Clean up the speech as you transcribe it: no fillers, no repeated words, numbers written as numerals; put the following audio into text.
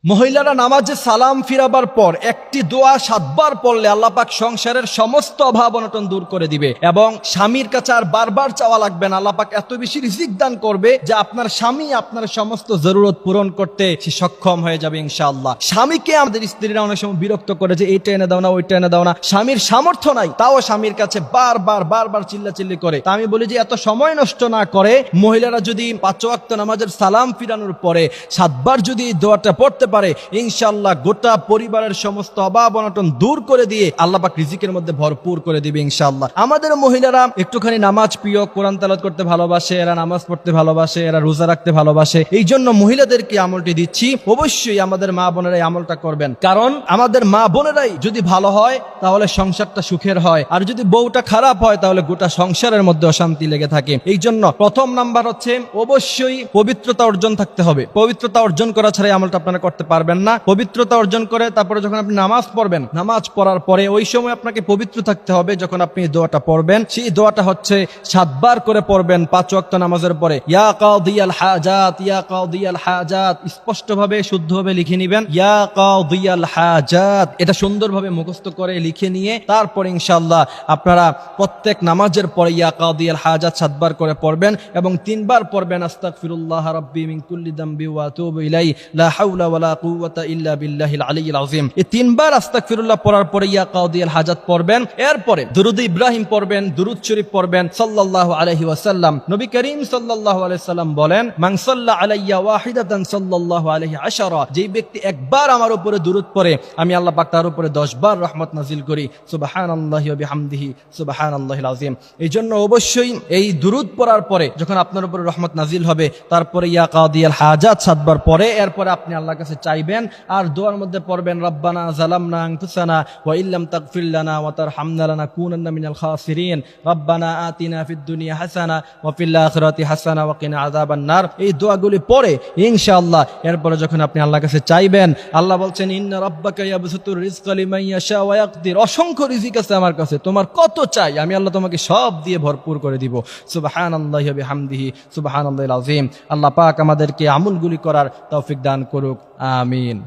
মহিলারা নামাজে সালাম ফিরাবার পর একটি দোয়া 7 বার পড়লে আল্লাহ পাক সংসারের সমস্ত অভাব অনটন দূর করে দিবে এবং স্বামীর কাছে আর বারবার চাওয়া লাগবে না। আল্লাহ পাক এত বেশি রিজিক দান করবে যে আপনার স্বামী আপনার সমস্ত জরুরত পূরণ করতে সে সক্ষম হয়ে যাবে ইনশাআল্লাহ। স্বামীকে আমাদের স্ত্রীরা অনেক সময় বিরক্ত করে যে এইটা এনে দাও না, ওইটা এনে দাও না। স্বামীর সামর্থ্য নাই, তাও স্বামীর কাছে বারবার চিল্লাচিল্লি করে। তা আমি বলি যে এত সময় নষ্ট না করে মহিলারা যদি 5 ওয়াক্ত নামাজের সালাম ফিরানোর পরে 7 বার যদি এই দোয়াটা পড়তে পারে, ইনশাআল্লাহ গোটা পরিবারের সমস্ত অভাব অনটন দূর করে দিয়ে আল্লাহ পাক রিজিকের মধ্যে ভরপুর করে দিবে ইনশাআল্লাহ। আমাদের মহিলারা একটুখানি নামাজ প্রিয়, কোরআন তেলাওয়াত করতে ভালোবাসে, এরা নামাজ পড়তে ভালোবাসে, এরা রোজা রাখতে ভালোবাসে। এই জন্য মহিলাদেরকে আমলটি দিচ্ছি, অবশ্যই আমাদের মা বোনেরাই আমলটা করবেন। কারণ আমাদের মা বোনেরাই যদি ভালো হয় তাহলে সংসারটা সুখের হয়, আর যদি বউটা খারাপ হয় তাহলে গোটা সংসারের মধ্যে অশান্তি লেগে থাকে। এই জন্য প্রথম নাম্বার হচ্ছে অবশ্যই পবিত্রতা অর্জন থাকতে হবে। পবিত্রতা অর্জন করা ছাড়া আমলটা আপনারা করতে পারবেন না। পবিত্রতা অর্জন করে তারপরে যখন আপনি নামাজ পড়বেন, নামাজ পড়ার পরে ওই সময় আপনাকে পবিত্র থাকতে হবে। যখন আপনি দোয়াটা পড়বেন, সেই দোয়াটা হচ্ছে 7 বার করে পড়বেন 5 ওয়াক্ত নামাজের পরে। ইয়া কাদিয়াল হাজাত, ইয়া কাদিয়াল হাজাত, স্পষ্টভাবে শুদ্ধভাবে লিখে নেবেন ইয়া কাদিয়াল হাজাত। এটা সুন্দরভাবে মুখস্থ করে লিখে নিয়ে তারপর ইনশাআল্লাহ আপনারা প্রত্যেক নামাজের পরে ইয়া কাদিয়াল হাজাত 7 বার করে পড়বেন এবং 3 বার পড়বেন আস্তাগফিরুল্লাহ রাব্বি মিন কুল্লি যামবি ওয়া আতুবু ইলাইহি লা হাওলা ওয়ালা কুওয়াতা ইল্লা বিল্লাহিল আলিয়্যিল আযীম। এই 3 বার আস্তাগফিরুল্লাহ পড়ার পরে ইয়া কাদিয়াল হাজাত পড়বেন। এরপরে দুরূদ ইব্রাহিম পড়বেন, দুরূদ শরীফ পড়বেন সাল্লাল্লাহু আলাইহি ওয়াসাল্লাম। নবী করিম সাল্লাল্লাহু আলাইহি ওয়াসাল্লাম বলেন, মান সাল্লা আলাইয়া ওয়াহিদাতান সাল্লাল্লাহু আলাইহি আশারা। যেই ব্যক্তি একবার আমার উপরে দুরূদ পড়ে, আমি আল্লাহ পাক তার উপরে 10 বার রহমত নাজিল করি। সুবহানাল্লাহি ওয়া বিহামদিহি সুবহানাল্লাহিল আযীম। এই জন্য অবশ্যই এই দুরূদ পড়ার পরে যখন আপনার উপরে রহমত নাজিল হবে, তারপরে ইয়া কাদিয়াল হাজাত 7 বার পরে এরপরে আপনি আল্লাহর কাছে চাইবেন। আর দোয়ার মধ্যে পড়বেন রব্বানা যালামনা আনফুসানা ওয়া ইল্লাম তাগফির লানা ওয়া তারহামনা লানাকুনান্না মিনাল খাসিরিন রব্বানা আতিনা ফিদ দুনিয়া হাসানা ওয়া ফিল আখিরাতি হাসানা ওয়া কিনা আযাবান নার। এই দোয়াগুলি পড়ে ইনশাআল্লাহ এরপরে যখন আপনি আল্লাহর কাছে চাইবেন, আল্লাহ বলছেন ইন্না রাব্বাকা ইয়াবসুতুর রিজকা লিমান ইয়াশা ওয়া ইয়াকদির। অসংখ্য রিজিক আছে আমার কাছে, তোমার কত চাই আমি আল্লাহ তোমাকে সব দিয়ে ভরপুর করে দিব। সুবহানাল্লাহি ওয়া বিহামদিহি সুবহানাল্লাহিল আযীম। আল্লাহ পাক আমাদেরকে আমলগুলি করার তৌফিক দান করুক, আমিন।